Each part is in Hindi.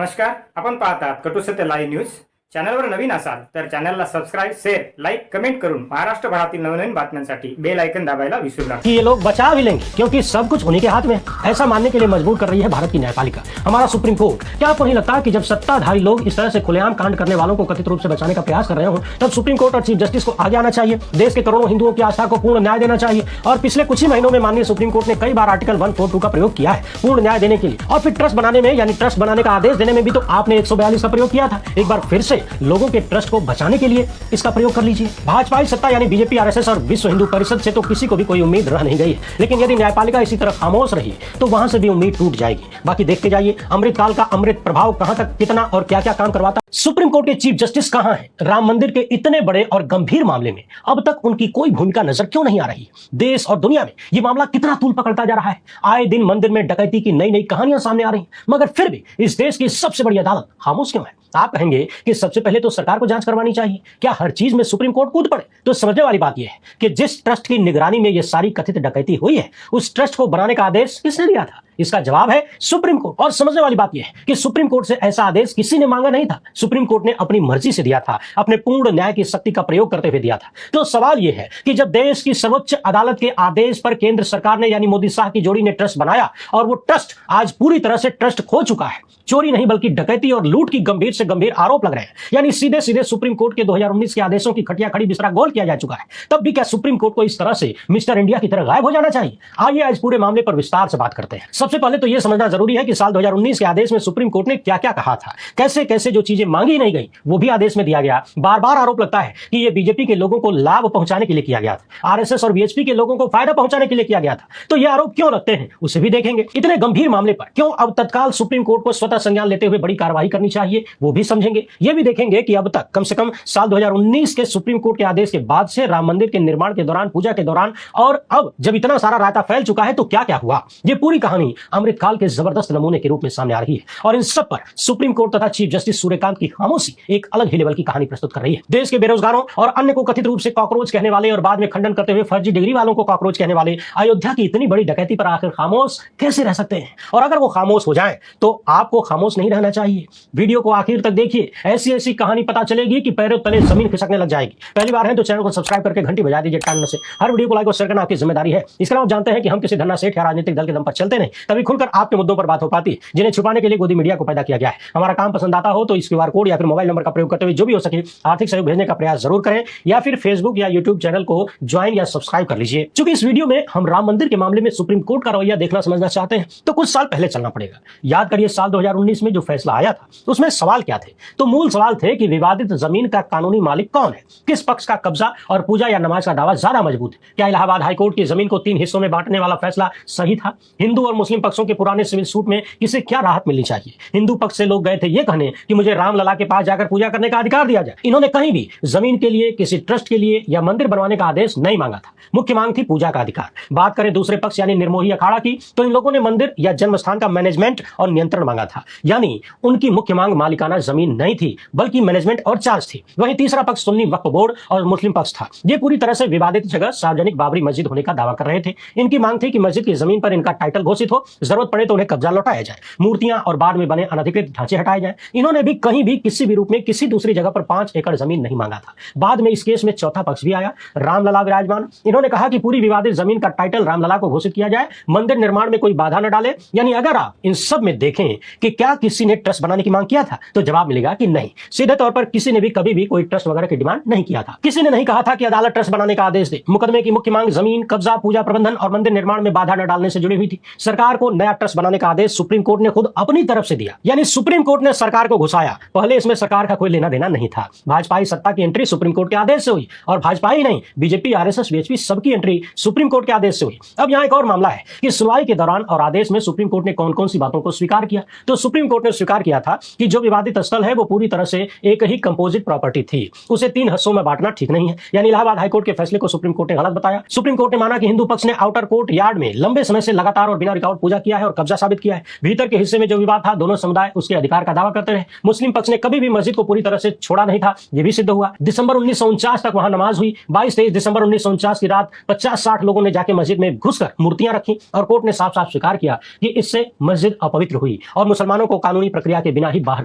नमस्कार, आपण पाहतात कटू सत्य लाईव्ह न्यूज. चॅनलवर नवीन असाल तर चॅनलला सबस्क्राइब, शेअर, लाइक, कमेंट करून महाराष्ट्रभरातील नवनवीन बातम्यांसाठी बेल आइकन दाबायला विसरू नका. कि ये लोग बचा भी लेंगे क्योंकि सब कुछ उन्हीं के हाथ में, ऐसा मानने के लिए मजबूर कर रही है भारत की न्यायपालिका, हमारा सुप्रीम कोर्ट. क्या आपको नहीं लगता कि जब सत्ताधारी लोग इस तरह से खुलेआम कांड करने वालों को कथित रूप से बचाने का प्रयास कर रहे हो, तब सुप्रीम कोर्ट और चीफ जस्टिस को आगे आना चाहिए, देश के करोड़ों हिंदुओं की आस्था को पूर्ण न्याय देना चाहिए. और पिछले कुछ ही महीनों में माननीय सुप्रीम कोर्ट ने कई बार आर्टिकल 142 का प्रयोग किया है पूर्ण न्याय देने के लिए. और फिर ट्रस्ट बनाने में, यानी ट्रस्ट बनाने का आदेश देने में भी तो आपने 142 का प्रयोग किया था. एक बार फिर से लोगों के ट्रस्ट को बचाने के लिए इसका प्रयोग कर लीजिए. भाजपा सत्ता यानी बीजेपी, आरएसएस और विश्व हिंदू परिषद से तो किसी को भी कोई उम्मीद रह नहीं गई है, लेकिन यदि न्यायपालिका इसी तरह खामोश रही तो वहां से भी उम्मीद टूट जाएगी. बाकी देखते जाइए अमृतकाल का अमृत प्रभाव कहां तक, कितना और क्या क्या काम करवाता. सुप्रीम कोर्ट के चीफ जस्टिस कहां हैं? राम मंदिर के इतने बड़े और गंभीर मामले में अब तक उनकी कोई भूमिका नजर क्यों नहीं आ रही? देश और दुनिया में यह मामला कितना तूल पकड़ता जा रहा है. आए दिन मंदिर में डकैती की नई नई कहानियां सामने आ रही, मगर फिर भी इस देश की सबसे बड़ी अदालत खामोश क्यों है? आप कहेंगे कि सबसे पहले तो सरकार को जांच करवानी चाहिए. क्या हर चीज में सुप्रीम कोर्ट कूद पड़े? तो समझने वाली बात यह है कि जिस ट्रस्ट की निगरानी में यह सारी कथित डकैती हुई है, उस ट्रस्ट को बनाने का आदेश किसने दिया था? इसका जवाब है सुप्रीम कोर्ट. और समझने वाली बात यह है कि सुप्रीम कोर्ट से ऐसा आदेश किसी ने मांगा नहीं था. सुप्रीम कोर्ट ने अपनी मर्जी से दिया था, अपने पूर्ण न्याय की शक्ति का प्रयोग करते हुए दिया था. तो सवाल यह है कि जब देश की सर्वोच्च अदालत के आदेश पर केंद्र सरकार ने यानी मोदी शाह की जोड़ी ने ट्रस्ट बनाया और वो ट्रस्ट आज पूरी तरह से ट्रस्ट खो चुका है, चोरी नहीं बल्कि डकैती और लूट की गंभीर से गंभीर आरोप लग रहे हैं, यानी सीधे सीधे सुप्रीम कोर्ट के 2019 के आदेशों की खटिया खड़ी बिस्तरा गोल किया जा चुका है, तब भी क्या सुप्रीम कोर्ट को इस तरह से मिस्टर इंडिया की तरह गायब हो जाना चाहिए? आइए आज पूरे मामले पर विस्तार से बात करते हैं. सबसे पहले तो यह समझना जरूरी है कि साल 2019 के आदेश में सुप्रीम कोर्ट ने क्या क्या कहा था, कैसे कैसे जो चीजें मांगी नहीं गई वो भी आदेश में दिया गया. बार बार आरोप लगता है कि यह बीजेपी के लोगों को लाभ पहुंचाने के लिए किया गया था, आरएसएस और वीएचपी के लोगों को फायदा पहुंचाने के लिए किया गया था. तो यह आरोप क्यों लगते हैं उसे भी देखेंगे. इतने गंभीर मामले पर क्यों अब तत्काल सुप्रीम कोर्ट को स्वतः संज्ञान लेते हुए बड़ी कार्रवाई करनी चाहिए, वो भी समझेंगे. यह भी देखेंगे कि अब तक कम से कम साल 2019 के सुप्रीम कोर्ट के आदेश के बाद से राम मंदिर के निर्माण के दौरान, पूजा के दौरान और अब जब इतना सारा रायता फैल चुका है तो क्या क्या हुआ. यह पूरी कहानी अमृतकाल के जबरदस्त नमूने के रूप में सामने आ रही है और इन सब पर सुप्रीम कोर्ट तथा चीफ जस्टिस सूर्यकांत की खामोशी एक अलग ही लेवल की कहानी प्रस्तुत कर रही है. देश के बेरोजगारों और अन्य को कथित रूप से कॉकरोच कहने वाले और बाद में खंडन करते हुए फर्जी डिग्री वालों को कॉकरोच कहने वाले अयोध्या की इतनी बड़ी डकैती पर आखिर खामोश कैसे रह सकते हैं? और अगर वो खामोश हो जाएं तो आपको खामोश नहीं रहना चाहिए. वीडियो को आखिर तक देखिए, ऐसी ऐसी कहानी पता चलेगी कि पैरों तले जमीन खिसकने लग जाएगी. पहली बार है तो चैनल को सब्सक्राइब करके घंटी बजा दीजिए टाइम से. हर वीडियो को लाइक और शेयर करना आपकी जिम्मेदारी है. इसके अलावा जानते हैं कि हम किसी धन्ना सेठ या राजनीतिक दल के दम पर चलते नहीं, तभी खुलकर आपके मुद्दों पर बात हो पाती जिन्हें छुपाने के लिए गोदी मीडिया को पैदा किया गया है. हमारा काम पसंद आता हो तो इस क्यूआर कोड या फिर मोबाइल नंबर का प्रयोग करते हुए जो भी हो सके आर्थिक सहयोग भेजने का प्रयास जरूर करें, या फिर फेसबुक या यूट्यूब चैनल को ज्वाइन या सब्सक्राइब कर लीजिए. चूंकि इस वीडियो में हम राम मंदिर के मामले में सुप्रीम कोर्ट का रवैया देखना समझना चाहते हैं तो कुछ साल पहले चलना पड़ेगा. याद करिए साल 2019 में जो फैसला आया था उसमें सवाल क्या थे? तो मूल सवाल थे कि विवादित जमीन का कानूनी मालिक कौन है, किस पक्ष का कब्जा और पूजा या नमाज का दावा ज्यादा मजबूत है. क्या इलाहाबाद हाईकोर्ट की जमीन को 3 हिस्सों में बांटने वाला फैसला सही था? हिंदू और मुस्लिम पक्षों के पुराने सिविल सूट में किसे क्या राहत मिलनी चाहिए? हिंदू पक्ष से लोग गए थे ये कहने कि मुझे रामलला के पास जाकर पूजा करने का अधिकार दिया जाए. इन्होंने कहीं भी जमीन के लिए, किसी ट्रस्ट के लिए या मंदिर बनवाने का आदेश नहीं मांगा था. मुख्य मांग थी पूजा का अधिकार. बात करें दूसरे पक्ष यानी निर्मोही अखाड़ा की, तो इन लोगों ने मंदिर या जन्म स्थान का मैनेजमेंट और नियंत्रण मांगा था. यानी उनकी मुख्य मांग मालिकाना जमीन नहीं थी बल्कि मैनेजमेंट और चार्ज थी. वहीं तीसरा पक्ष सुन्नी वक्फ बोर्ड और मुस्लिम पक्ष था. ये पूरी तरह से विवादित जगह सार्वजनिक बाबरी मस्जिद होने का दावा कर रहे थे. इनकी मांग थी कि मस्जिद की जमीन पर इनका टाइटल घोषित हो, जरूरत पड़े तो उन्हें कब्जा लौटाया जाए, मूर्तियां और बाद में बने अनधिकृत ढांचे हटाए जाए. इन्होंने भी कहीं भी किसी भी रूप में किसी दूसरी जगह पर 5 एकड़ जमीन नहीं मांगा था. बाद में इस केस में चौथा पक्ष भी आया, रामलला विराजमान. इन्होंने कहा कि पूरी विवादित जमीन का टाइटल रामलला को घोषित किया जाए, मंदिर निर्माण में कोई बाधा न डाले. यानी अगर आप इन सब में देखें कि क्या किसी ने ट्रस्ट बनाने की मांग किया था तो जवाब मिलेगा कि नहीं. सीधे तौर पर किसी ने भी कभी भी कोई ट्रस्ट वगैरह की डिमांड नहीं किया था. किसी ने नहीं कहा था कि अदालत ट्रस्ट बनाने का आदेश दे. मुकदमे की मुख्य मांग जमीन कब्जा, पूजा प्रबंधन और मंदिर निर्माण में बाधा न डालने से जुड़ी हुई थी. सरकार को नया ट्रस्ट बनाने का आदेश सुप्रीम कोर्ट ने खुद अपनी तरफ से दिया, यानी सुप्रीम कोर्ट ने सरकार को घुसाया. पहले इसमें सरकार का कोई लेना देना नहीं था. भाजपा सत्ता की एंट्री सुप्रीम कोर्ट के आदेश से हुई और भाजपा ही नहीं, बीजेपी, आरएसएस, वीएचपी सबकी एंट्री सुप्रीम कोर्ट के आदेश से हुई. अब यहाँ एक और मामला है कि सुनवाई के दौरान और आदेश में सुप्रीम कोर्ट ने कौन कौन सी बातों को स्वीकार किया. तो सुप्रीम कोर्ट ने स्वीकार किया था कि जो विवादित स्थल है वो पूरी तरह से एक ही कंपोजिट प्रॉपर्टी थी, उसे 3 हिस्सों में बांटना ठीक नहीं है. यानी इलाहाबाद हाईकोर्ट के फैसले को सुप्रीम कोर्ट ने गलत बताया. सुप्रीम कोर्ट ने माना कि हिंदू पक्ष ने आउटर कोर्ट यार्ड में लंबे समय से लगातार और बिना रुकावट पूजा किया है और कब्जा साबित किया है। भीतर के हिस्से में जो विवाद था, दोनों समुदाय उसके अधिकार का दावा करते रहे। मुस्लिम पक्ष ने कभी भी मस्जिद को पूरी तरह से छोड़ा नहीं था, यह भी सिद्ध हुआ। दिसंबर 1949 तक वहां नमाज हुई। 22-23 दिसंबर 1949 की रात 50-60 लोगों ने जाके मस्जिद में घुसकर मूर्तियां रखी और कोर्ट ने साफ साफ स्वीकार किया कि इससे मस्जिद अपवित्र हुई और मुसलमानों को कानूनी प्रक्रिया के बिना ही बाहर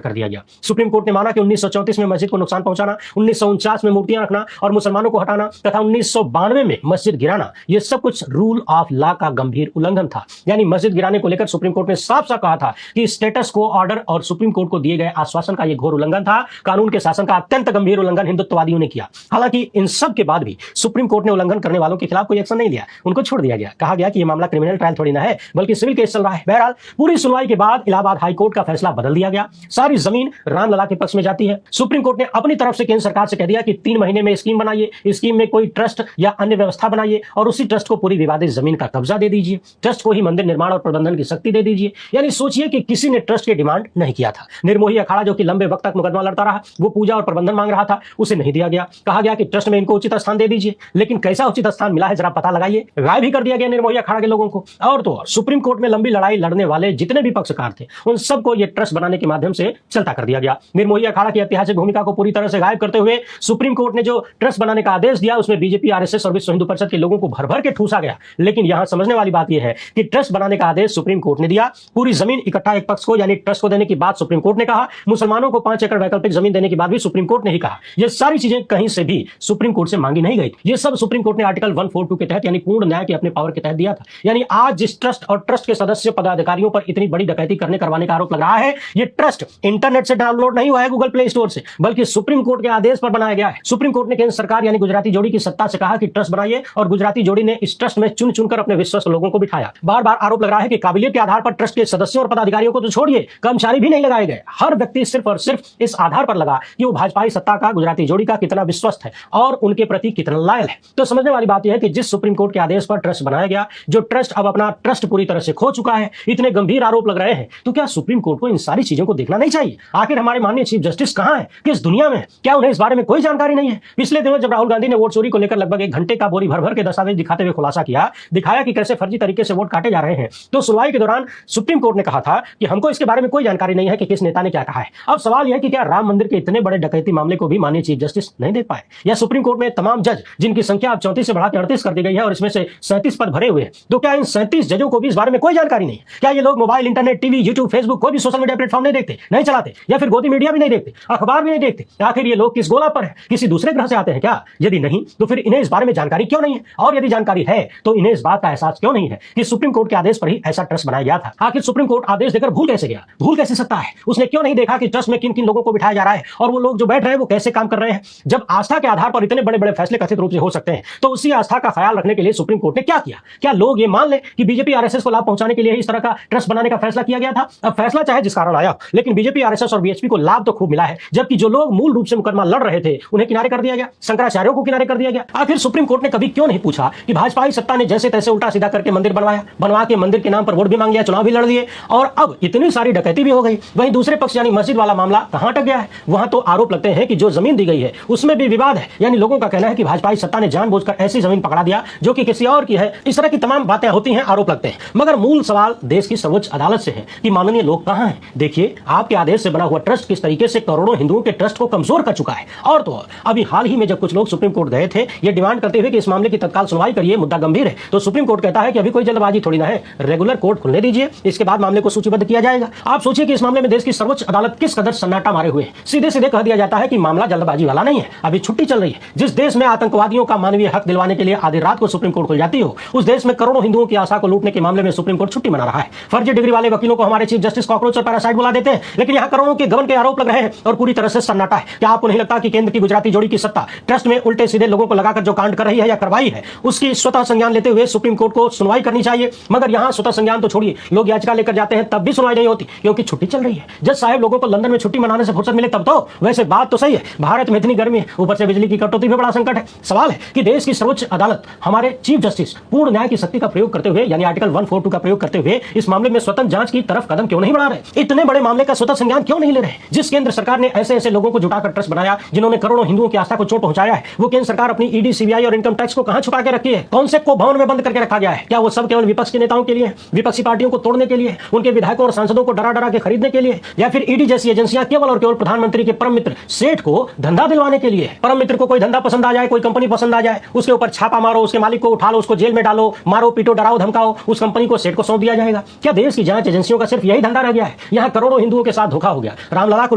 कर दिया गया। सुप्रीम कोर्ट ने माना कि 1934 में मस्जिद को नुकसान पहुंचाना, 1949 में मूर्तियां रखना और मुसलमानों को हटाना तथा 1992 में मस्जिद गिराना, यह सब कुछ रूल ऑफ लॉ का गंभीर उल्लंघन था। यानी मस्जिद गिराने को लेकर सुप्रीम कोर्ट ने साफ साफ कहा था कि स्टेटस को ऑर्डर और सुप्रीम कोर्ट को दिए गए आश्वासन का यह घोर उल्लंघन था। कानून के शासन का अत्यंत गंभीर उल्लंघन हिंदुत्ववादियों ने किया। हालांकि इन सब के बाद भी सुप्रीम कोर्ट ने उल्लंघन करने वालों के खिलाफ कोई एक्शन नहीं लिया, उनको छोड़ दिया गया। कहा गया कि यह मामला क्रिमिनल ट्रायल थोड़ी ना है, बल्कि सिविल केस चल रहा है। बहरहाल पूरी सुनवाई के बाद इलाहाबाद हाईकोर्ट का फैसला बदल दिया गया। सारी जमीन रामलला के पक्ष में जाती है। सुप्रीम कोर्ट ने अपनी तरफ से केंद्र सरकार से कह दिया कि 3 महीने में स्कीम बनाइए, स्कीम में कोई ट्रस्ट या अन्य व्यवस्था बनाइए और उसी ट्रस्ट को पूरी विवादित जमीन का कब्जा दे दीजिए। ट्रस्ट को ही मंदिर निर्माण और प्रबंधन की शक्ति दे दीजिए। यानी सोचिए कि किसी ने ट्रस्ट की डिमांड नहीं किया था। निर्मोही अखाड़ा जो कि लंबे वक्त तक मुकदमा लड़ता रहा, वो पूजा और प्रबंधन मांग रहा था, उसे नहीं दिया गया। कहा गया कि ट्रस्ट में इनको उचित स्थान दे दीजिए, लेकिन कैसा उचित स्थान मिला है जरा पता लगाइए। गायब भी कर दिया गया निर्मोही अखाड़ा के लोगों को। और तो और सुप्रीम कोर्ट में लंबी लड़ाई लड़ने वाले जितने भी पक्षकार थे, उन सबको यह ट्रस्ट बनाने के माध्यम से चलता कर दिया गया। निर्मोही अखाड़ा की ऐतिहासिक भूमिका को पूरी तरह से गायब करते हुए सुप्रीम कोर्ट ने जो ट्रस्ट बनाने का आदेश दिया, उसमें बीजेपी, आरएसएस और विश्व हिंदू परिषद के लोगों को भर भर के ठूसा गया। लेकिन यहां समझने वाली बात यह है कि ट्रस्ट बनाने का आदेश सुप्रीम कोर्ट ने दिया, पूरी जमीन इकट्ठा एक पक्ष को यानी ट्रस्ट को देने की बात सुप्रीम कोर्ट ने कहा, मुसलमानों को 5 एकड़ वैकल्पिक जमीन देने की बात भी सुप्रीम कोर्ट ने ही कहा। यह सारी चीजें कहीं से भी सुप्रीम कोर्ट से मांगी नहीं गई। ये सब सुप्रीम कोर्ट ने आर्टिकल 142 के तहत यानी पूर्ण न्याय के अपने पावर के तहत दिया था। यानी आज जिस ट्रस्ट और ट्रस्ट के सदस्य पदाधिकारियों पर इतनी बड़ी डकैती करवाने का आरोप लग रहा है, ये ट्रस्ट इंटरनेट से डाउनलोड नहीं हुआ है गूगल प्ले स्टोर से, बल्कि सुप्रीम कोर्ट के आदेश पर बनाया गया है। सुप्रीम कोर्ट ने केंद्र सरकार यानी गुजराती जोड़ी की सत्ता से कहा कि ट्रस्ट बनाइए और गुजराती जोड़ी ने इस ट्रस्ट में चुन चुनकर अपने विश्वस्त लोगों को बिठाया। बार बार आरोप लग रहा है कि काबिलियत के आधार पर ट्रस्ट के सदस्यों और पदाधिकारियों को तो छोड़िए, कर्मचारी भी नहीं लगाए गए। हर व्यक्ति सिर्फ और सिर्फ इस आधार पर लगा कि वो भाजपाई सत्ता का, गुजराती जोड़ी का कितना विश्वस्त है और उनके प्रति कितना लॉयल है। तो समझने वाली बात यह है कि जिस सुप्रीम कोर्ट के आदेश पर ट्रस्ट बनाया गया, जो ट्रस्ट अब अपना ट्रस्ट पूरी तरह से खो चुका है, इतने गंभीर आरोप लग रहे हैं, तो क्या सुप्रीम कोर्ट को इन सारी चीजों को देखना नहीं चाहिए? आखिर हमारे माननीय चीफ जस्टिस कहां है, किस दुनिया में? क्या उन्हें इस बारे में कोई जानकारी नहीं है? पिछले दिनों जब राहुल गांधी ने वोट चोरी को लेकर लगभग 1 घंटे का बोरी भर भर के दस्तावेज दिखाते हुए खुलासा किया, दिखाया कि कैसे फर्जी तरीके से वोट काटे जा रहे हैं, तो सुनवाई के दौरान सुप्रीम कोर्ट ने कहा था कि हमको इसके बारे में कोई जानकारी नहीं है कि किस नेता ने क्या कहा है। अब सवाल यह है कि क्या राम मंदिर के इतने बड़े डकैती मामले को भी माननीय चीफ जस्टिस नहीं देख पाए, या सुप्रीम कोर्ट में तमाम जज जिनकी संख्या अब 34 से बढ़ाकर 38 कर दी गई है और इसमें से 37 पद भरे हुए हैं, तो क्या इन 37 जजों को भी इस बारे में कोई जानकारी नहीं है? क्या ये लोग mobile, internet, TV, YouTube, Facebook, कोई भी सोशल मीडिया प्लेटफॉर्म नहीं देखते, नहीं चलाते, या फिर गोदी मीडिया भी नहीं देखते, अखबार भी नहीं देखते? आखिर ये लोग किस गोला पर है, किसी दूसरे ग्रह से आते हैं क्या? यदि नहीं तो फिर इन्हें इस बारे में जानकारी क्यों नहीं है? और यदि जानकारी है तो इन्हें इस बात का एहसास क्यों नहीं है कि सुप्रीम कोर्ट के आदेश पर ही ऐसा ट्रस्ट बनाया गया था? आखिर सुप्रीम कोर्ट आदेश देकर भूल कैसे गया? भूल कैसे सकता है? उसने क्यों नहीं देखा कि ट्रस्ट में किन किन लोगों को बिठाया जा रहा है और वो लोग जो बैठ रहे हैं वो कैसे काम कर रहे हैं? जब आस्था के आधार पर इतने बड़े बड़े फैसले कथित रूप से हो सकते हैं, तो उसी आस्था का ख्याल रखने के लिए सुप्रीम कोर्ट ने क्या किया? क्या लोग ये मान ले कि बीजेपी, आरएसएस को लाभ पहुंचाने के लिए इस तरह का ट्रस्ट बनाने का फैसला किया गया था? अब फैसला चाहे जिस कारण आया, लेकिन बीजेपी, आरएसएस और बीएचपी को लाभ तो खूब मिला है, जबकि जो लोग मूल रूप से मुकदमा लड़ रहे थे उन्हें किनारे कर दिया गया, शंकराचार्यों को किनारे कर दिया गया। आखिर सुप्रीम कोर्ट ने कभी क्यों नहीं पूछा कि भाजपाई सत्ता ने जैसे तैसे उल्टा सीधा करके मंदिर बनवाया, बनवा के मंदिर के नाम पर वोट भी मांग लिया, चुनाव भी लड़ दिए और अब इतनी सारी डकैती भी हो गई। वहीं दूसरे पक्ष यानी मस्जिद वाला मामला कहां अटक गया है? वहां तो आरोप लगते हैं कि जो जमीन दी गई है उसमें भी विवाद है, यानी लोगों का कहना है कि भाजपाई सत्ता ने जानबूझकर ऐसी जमीन पकड़ा दिया जो कि किसी और की है। इस तरह की तमाम बातें होती हैं, आरोप लगते हैं, मगर मूल सवाल देश की सर्वोच्च अदालत से है कि माननीय लोग कहां हैं? देखिए, आपके आदेश से बना हुआ ट्रस्ट किस तरीके से करोड़ों हिंदुओं के ट्रस्ट को कमजोर कर चुका है। और तो और अभी हाल ही में जब कुछ लोग सुप्रीम कोर्ट गए थे ये डिमांड करते हुए कि इस मामले की तत्काल सुनवाई करिए, मुद्दा गंभीर है, तो सुप्रीम कोर्ट कहता है कि अभी कोई जल्दबाजी थोड़ी ना है, रेगुलर कोर्ट खुलने दीजिए, इसके बाद मामले को सूचीबद्ध किया जाएगा। आप सोचिए कि इस मामले में देश की सर्वोच्च अदालत किस कदर सन्नाटा मारे हुए है। सीधे सीधे कह दिया जाता है कि मामला जल्दबाजी वाला नहीं है, अभी छुट्टी चल रही है। जिस देश में आतंकवादियों का मानवीय हक दिलवाने के लिए आधी रात को सुप्रीम कोर्ट खुल जाती हो, उस देश में करोड़ों हिंदुओं की आशा को लूटने के मामले में सुप्रीम कोर्ट छुट्टी मना रहा है। फर्जी डिग्री वाले वकीलों को हमारे चीफ जस्टिस कॉकरोच और पैरासाइट बुला देते हैं, लेकिन यहाँ करोड़ों के गबन के आरोप लग रहे हैं और पूरी तरह से सन्नाटा है। क्या आपको नहीं लगता कि केंद्र की गुजराती जोड़ी की सत्ता ट्रस्ट में उल्टे सीधे लोगों को लगाकर जो कांड कर रही है या करवाई है, उसकी स्वतः संज्ञान लेते हुए सुप्रीम कोर्ट को सुनवाई करनी चाहिए? मगर यहाँ स्वतः संज्ञान तो छोड़िए, लोग याचिका लेकर जाते हैं तब भी सुनवाई नहीं होती क्योंकि छुट्टी चल रही है। जज साहब लोगों को लंदन में छुट्टी मनाने से फुर्सत मिले तब तो। वैसे बात तो सही है, भारत में इतनी गर्मी है, ऊपर से बिजली की कटौती में बड़ा संकट है। सवाल है कि देश की सर्वोच्च अदालत हमारे चीफ जस्टिस पूर्ण न्याय की शक्ति का प्रयोग करते हुए यानी आर्टिकल 142 का प्रयोग करते हुए इस मामले में स्वतंत्र जांच की तरफ कदम क्यों नहीं बढ़ा रहे? इतने बड़े मामले का स्वतः संज्ञान क्यों नहीं ले रहे? जिस केंद्र सरकार ने ऐसे ऐसे लोगों को जुटाकर ट्रस्ट बनाया जिन्होंने करोड़ों हिंदुओं की आस्था को चोट पहुंचाया है, वो केंद्र सरकार अपनी ईडी, सीबीआई और इनकम टैक्स को कहां छुपा के रखी है? कौन से को भवन में बंद करके रखा गया है? क्या वो सब केवल विपक्ष के नेताओं के लिए? लिए, विपक्षी पार्टियों को तोड़ने के लिए, उनके विधायकों और सांसदों को डरा डरा के खरीदने के लिए, या फिर ईडी जैसी एजेंसियां केवल और केवल प्रधानमंत्री के परम मित्र सेठ को धंधा दिलवाने के लिए? परम मित्र को कोई धंधा पसंद आ जाए, कोई कंपनी पसंद आ जाए, उसके ऊपर छापा मारो, उसके मालिक को उठा लो, उसको जेल में डालो, मारो पीटो, डराओ धमकाओ, उस कंपनी को सेठ को सौंप दिया जाएगा। क्या देश की जांच एजेंसियों का सिर्फ यही धंधा रह गया है? यहाँ करोड़ों हिंदुओं के साथ धोखा हो गया, रामलला को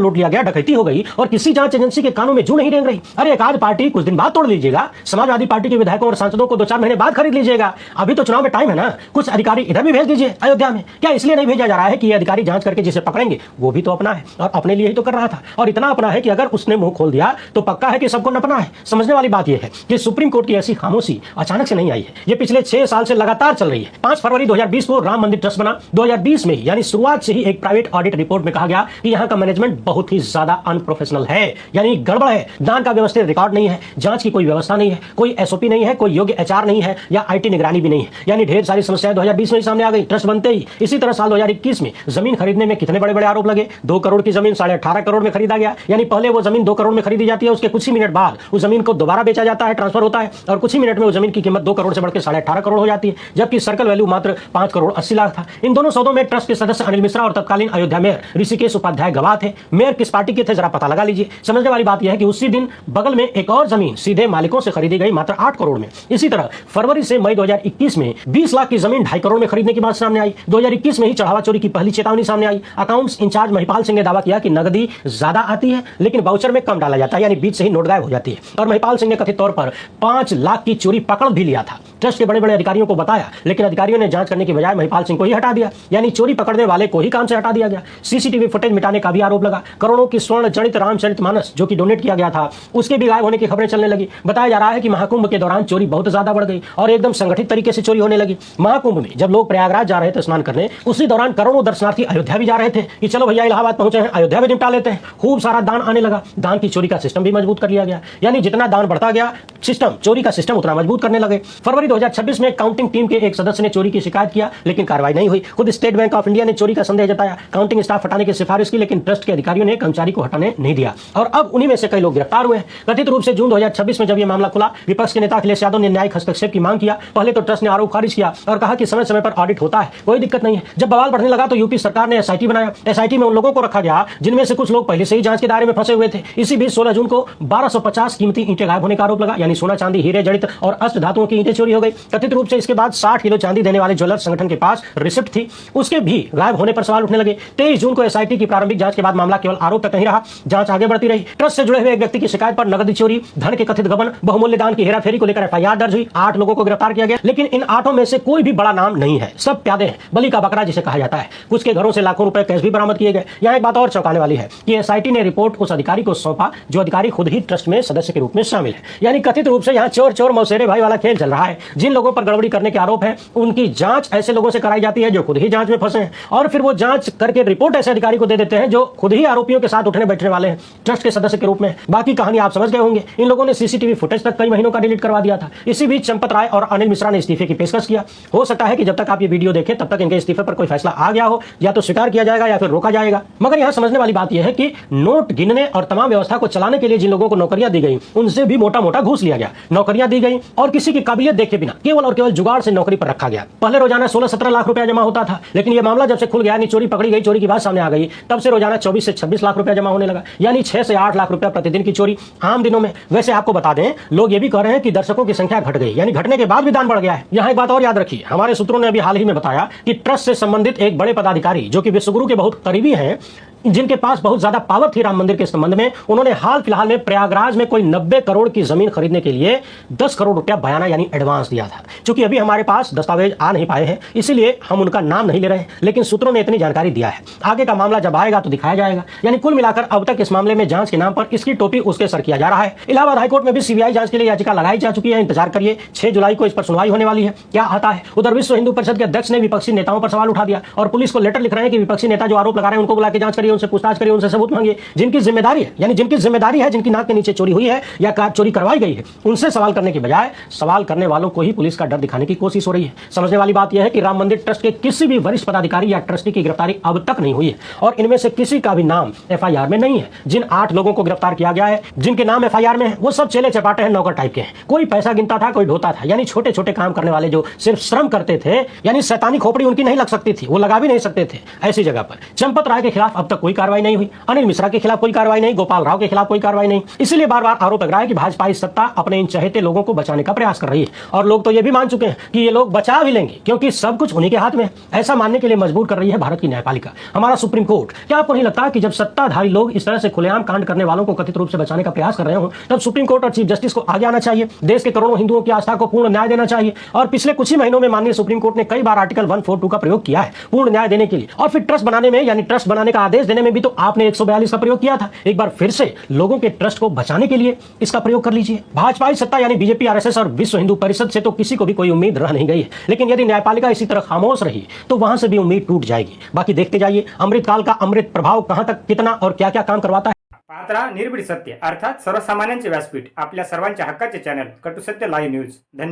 लूट लिया गया, डकैती हो गई और किसी जांच एजेंसी के कानों में जू नहीं रेंग रही। अरे एक आध पार्टी कुछ दिन बाद तोड़ लीजिएगा, समाजवादी पार्टी के विधायकों और सांसदों को 2-4 महीने बाद खरीद लीजिएगा। अभी तो चुनाव में टाइम है ना, कुछ अधिकारी इधर भी भेज दीजिए अयोध्या में। क्या इसलिए नहीं भेजा जा रहा है कि ये अधिकारी जांच करके जिसे पकड़ेंगे वो भी तो अपना है और अपने लिए ही तो कर रहा था, और इतना अपना है कि अगर उसने मुंह खोल दिया तो पक्का है कि सबको नपना है। समझने वाली बात यह है कि सुप्रीम कोर्ट की ऐसी खामोशी अचानक से नहीं आई है, ये पिछले 6 साल से लगातार चल रही है। 5 फरवरी 2020 को राम मंदिर ट्रस्ट बना। 2020 में यानी शुरुआत से ही एक प्राइवेट ऑडिट रिपोर्ट में कहा गया कि यहाँ का मैनेजमेंट बहुत ही ज्यादा अनप्रोफेशनल है, यानी गड़बड़ है, दान का व्यवस्थित रिकॉर्ड नहीं है, जांच की कोई व्यवस्था नहीं है, कोई एसओपी नहीं है, कोई योग्य एचआर नहीं है या आईटी निगरानी भी नहीं है। यानी ढेर सारी समस्याएं 2020 में ही सामने आ गई ट्रस्ट बनते ही। इसी तरह साल 2021 में जमीन खरीदने में कितने बड़े बड़े आरोप लगे। 2 करोड़ की जमीन 18.5 करोड़ में खरीदा गया, यानी पहले वो जमीन 2 करोड़ में खरीदी जाती है, उसके कुछ ही मिनट बाद उस जमीन को दोबारा बेचा जाता है, ट्रांसफर होता है और कुछ ही मिनट में उस जमीन की कीमत 2 करोड़ से बढ़कर 18.5 करोड़ हो जाती है, जबकि सर्कल वैल्यू मात्र 5 करोड़ 80 लाख था। इन दोनों सौदों में ट्रस्ट के सदस्य अनिल मिश्रा और तत्कालीन अयोध्या मेयर ऋषिकेश उपाध्याय गवाह थे। मेयर किस पार्टी के थे जरा पता लगा लीजिए। समझने वाली बात यह है कि उसी दिन बगल में एक और जमीन सीधे मालिकों से खरीदी गई मात्र 8 करोड़ में। इसी तरह फरवरी से मई 2021 में 20 लाख की जमीन 2.5 करोड़ में खरीदने की बात सामने आई। 2021 में ही चढ़ावा चोरी की पहली चेतावनी सामने आई। अकाउंट्स इंचार्ज महिपाल सिंह ने दावा किया कि नकदी ज्यादा आती है लेकिन वाउचर में कम डाला जाता है, यानी बीच से ही नोट गायब हो जाती है। और महिपाल सिंह ने कथित तौर पर 5 लाख की चोरी पकड़ भी लिया था। ट्रस्ट के बड़े बड़े अधिकारियों को बताया, लेकिन अधिकारियों ने जांच करने की बजाय महिपाल सिंह को ही हटा दिया, यानी चोरी पकड़ने वाले को ही काम से हटा दिया गया। सीसीटीवी फुटेज मिटाने का भी आरोप लगा। करोड़ों की स्वर्ण जनित रामचरितमानस जो कि डोनेट किया गया था उसके भी गायब होने की खबरें चलने लगी। बताया जा रहा है कि महाकुंभ के दौरान चोरी बहुत ज्यादा बढ़ गई और एकदम संगठित तरीके से चोरी होने लगी। महाकुंभ में जब लोग प्रयागराज जा रहे थे स्नान करने, उसी दौरान करोड़ों दर्शनार्थी अयोध्या भी जा रहे थे कि चलो भैया इलाहाबाद पहुंचे हैं, अयोध्या भी निपटा लेते हैं। खूब सारा दान आने लगा, दान की चोरी का सिस्टम भी मजबूत कर लिया गया, यानी जितना दान बढ़ता गया सिस्टम चोरी का सिस्टम उतना मजबूत करने लगे। फरवरी 2026 में काउंटिंग टीम के एक सदस्य ने चोरी की शिकायत किया लेकिन कार्रवाई नहीं हुई। खुद स्टेट बैंक ऑफ इंडिया ने चोरी का संदेह जताया, काउंटिंग स्टाफ हटाने की सिफारिश की, लेकिन ट्रस्ट के अधिकारियों ने कर्मचारी को हटाने नहीं दिया और अब उन्हीं में से कई लोग गिरफ्तार हुए हैं। कथित रूप से जून 2026 में जब यह मामला खुला, विपक्ष के नेता अखिलेश यादव ने न्यायिक हस्तक्षेप की मांग किया। पहले तो ट्रस्ट ने आरोप खारिज किया और कहा कि समय समय पर ऑडिट होता है, कोई दिक्कत नहीं है। जब बवाल बढ़ने लगा तो यूपी सरकार ने एसआईटी बनाया। एसआईटी में उन लोगों को रखा गया जिनमें से कुछ लोग पहले से ही जांच के दायरे में फंसे हुए थे। इसी बीच 16 जून को 1250 कीमती ईंटें गायब होने का आरोप लगा, यानी सोना चांदी हीरे जड़ित और अष्ट धातुओं की ईंटें चोरी हो गई। कथित रूप से इसके बाद 60 किलो चांदी देने वाले ज्वेलर्स संगठन के पास रिसिप्ट थी, उसके भी गायब होने पर सवाल उठने लगे। 23 जून को एसआईटी की प्रारंभिक जांच के बाद मामला केवल आरोप तक नहीं रहा, जांच आगे बढ़ती रही। ट्रस्ट से जुड़े हुए एक व्यक्ति की शिकायत पर नकदी चोरी, धन के कथित गबन, बहुमूल्य दान की हेराफेरी को लेकर एफआईआर दर्ज हुई। 8 लोगों को गिरफ्तार किया गया, लेकिन इन 8 में से कोई भी बड़ा नाम नहीं है, सब प्यादे हैं, बलि का बकरा जिसे कहा जाता है। कुछ के घरों से लाखों रुपए कैश भी बरामद किए गए। यहाँ एक बात और चौंकाने वाली है कि एसआईटी ने रिपोर्ट उस अधिकारी को सौंपा जो अधिकारी खुद ही ट्रस्ट में सदस्य के रूप में शामिल है, यानी कथित रूप से यहाँ चोर चोर मौसेरे भाई वाला खेल चल रहा है। जिन लोगों पर गड़बड़ी करने के आरोप है उनकी जांच ऐसे लोगों से कराई जाती है जो खुद ही जांच में फंसे हैं और फिर वो जांच करके रिपोर्ट ऐसे अधिकारी को दे देते हैं जो खुद ही आरोपियों के साथ उठने बैठने वाले हैं ट्रस्ट के सदस्य के रूप में। बाकी कहानी आप समझ गए होंगे। इन लोगों ने सीसीटीवी फुटेज तक कई महीनों का डिलीट करवा दिया था। इसी बीच चंपत राय और अनिल मिश्रा ने इस्तीफे की पेशकश किया। हो सकता है कि जब तक आप ये वीडियो देखें तब तक इनके इस्तीफे पर कोई फैसला आ गया हो, या तो स्वीकार किया जाएगा या फिर रोका जाएगा। मगर यहाँ समझने वाली बात यह है कि नोट गिनने और तमाम व्यवस्था को चलाने के लिए जिन लोगों को नौकरियां दी गई उनसे भी मोटा मोटा घूस लिया गया। नौकरियां दी गई और किसी की काबिलियत देखे बिना केवल और केवल जुगाड़ से नौकरी पर रखा गया। पहले रोजाना 16-17 लाख रुपया जमा होता था, लेकिन यह मामला जब से खुल गया, यानी चोरी पकड़ी गई, चोरी की बात सामने आ गई, तब से रोजाना 24 से 26 लाख रुपया जमा होने लगा, यानी 6 से 8 लाख रुपया प्रतिदिन की चोरी आम दिनों में। वैसे आपको बता दें, लोग ये भी कह रहे हैं कि दर्शकों की संख्या घट गई, यानी घटने के बाद भी दान बढ़ गया है। यहाँ एक बात और याद रखिए, हमारे सूत्रों ने अभी हाल ही में बताया कि ट्रस्ट से संबंधित एक बड़े पदाधिकारी जो कि विश्वगुरु के बहुत करीबी हैं, जिनके पास बहुत ज्यादा पावर थी राम मंदिर के संबंध में, उन्होंने हाल फिलहाल में प्रयागराज में कोई 90 करोड़ की जमीन खरीदने के लिए 10 करोड़ रुपया बयाना यानी एडवांस दिया था। क्योंकि अभी हमारे पास दस्तावेज आ नहीं पाए हैं, इसीलिए हम उनका नाम नहीं ले रहे हैं, लेकिन सूत्रों ने इतनी जानकारी दिया है। आगे का मामला जब आएगा तो दिखाया जाएगा। यानी कुल मिलाकर अब तक इस मामले में जांच के नाम पर इसकी टोपी उसके सर किया जा रहा है। इलाहाबाद हाईकोर्ट में भी सीबीआई जांच के लिए याचिका लगाई जा चुकी है। इंतजार करिए, 6 जुलाई को इस पर सुनवाई होने वाली है, क्या आता है। उधर विश्व हिंदू परिषद के अध्यक्ष ने विपक्षी नेताओं पर सवाल उठा दिया और पुलिस को लेटर लिख रहे हैं कि विपक्षी नेता जो आरोप लगा रहे हैं उनको बुला के जांच करिए। करिए, उनसे पूछताछ करिए, उनसे सबूत मांगिए। जिनकी जिम्मेदारी है, यानी जिनकी जिम्मेदारी है, जिनकी नाक के नीचे चोरी हुई है या चोरी करवाई गई है, उनसे सवाल करने की बजाय सवाल करने वालों को ही पुलिस का डर दिखाने की कोशिश हो रही है। समझने वाली बात यह है कि राम मंदिर ट्रस्ट के किसी भी वरिष्ठ पदाधिकारी या ट्रस्टी की गिरफ्तारी अब तक नहीं हुई है और इनमें से किसी का भी नाम एफआईआर में नहीं है। जिन 8 लोगों को गिरफ्तार किया गया है, जिनके नाम एफआईआर में है, वो सब चेले चपाटे हैं, नौकर टाइप के हैं। कोई पैसा गिनता था, कोई ढोता था, यानी छोटे छोटे काम करने वाले जो सिर्फ श्रम करते थे, यानी शैतानी खोपड़ी उनकी नहीं लग सकती थी, वो लगा भी नहीं सकते थे। ऐसी जगह पर चंपत राय के खिलाफ अब तक कोई कार्रवाई नहीं हुई, अनिल मिश्रा के खिलाफ कोई कार्रवाई नहीं, गोपाल राव के खिलाफ कोई कार्रवाई नहीं। इसलिए बार बार आरोप लग रहा है कि भाजपा इस सत्ता अपने इन चहेते लोगों को बचाने का प्रयास कर रही है और लोग तो ये भी मान चुके हैं कि ये लोग बचा भी लेंगे, क्योंकि सब कुछ उन्हीं के हाथ में है। ऐसा मानने के लिए मजबूर कर रही है भारत की न्यायपालिका, हमारा सुप्रीम कोर्ट। क्या आपको नहीं लगता कि जब सत्ताधारी लोग इस तरह से खुलेआम कांड करने वालों को कथित रूप से बचाने का प्रयास कर रहे हो, तब सुप्रीम कोर्ट और चीफ जस्टिस को आगे आना चाहिए, देश के करोड़ों हिंदुओं की आस्था को पूर्ण न्याय देना चाहिए। और पिछले कुछ ही महीनों में माननीय सुप्रीम कोर्ट ने कई बार आर्टिकल 142 का प्रयोग किया है पूर्ण न्याय देने के लिए। और फिर ट्रस्ट बनाने में, यानी ट्रस्ट बनाने का आदेश देने में भी तो आपने 142 का प्रयोग किया था। एक बार फिर से लोगों के ट्रस्ट को बचाने के लिए इसका प्रयोग कर लीजिए। भाजपा सत्ता यानी बीजेपी, आरएसएस और विश्व हिंदू परिषद से तो किसी को भी कोई उम्मीद रह नहीं गई है, लेकिन यदि न्यायपालिका इसी तरह खामोश रही तो वहां से भी उम्मीद टूट जाएगी। बाकी देखते जाइए अमृतकाल का अमृत प्रभाव कहां तक, कितना और क्या क्या काम करवाता है। पाहत रहा निर्भीड सत्य, अर्थात सर्वसामान्यांचे व्यासपीठ, आपल्या सर्वांच्या हक्काचे चॅनल कटू सत्य लाईव्ह न्यूज। धन्यवाद।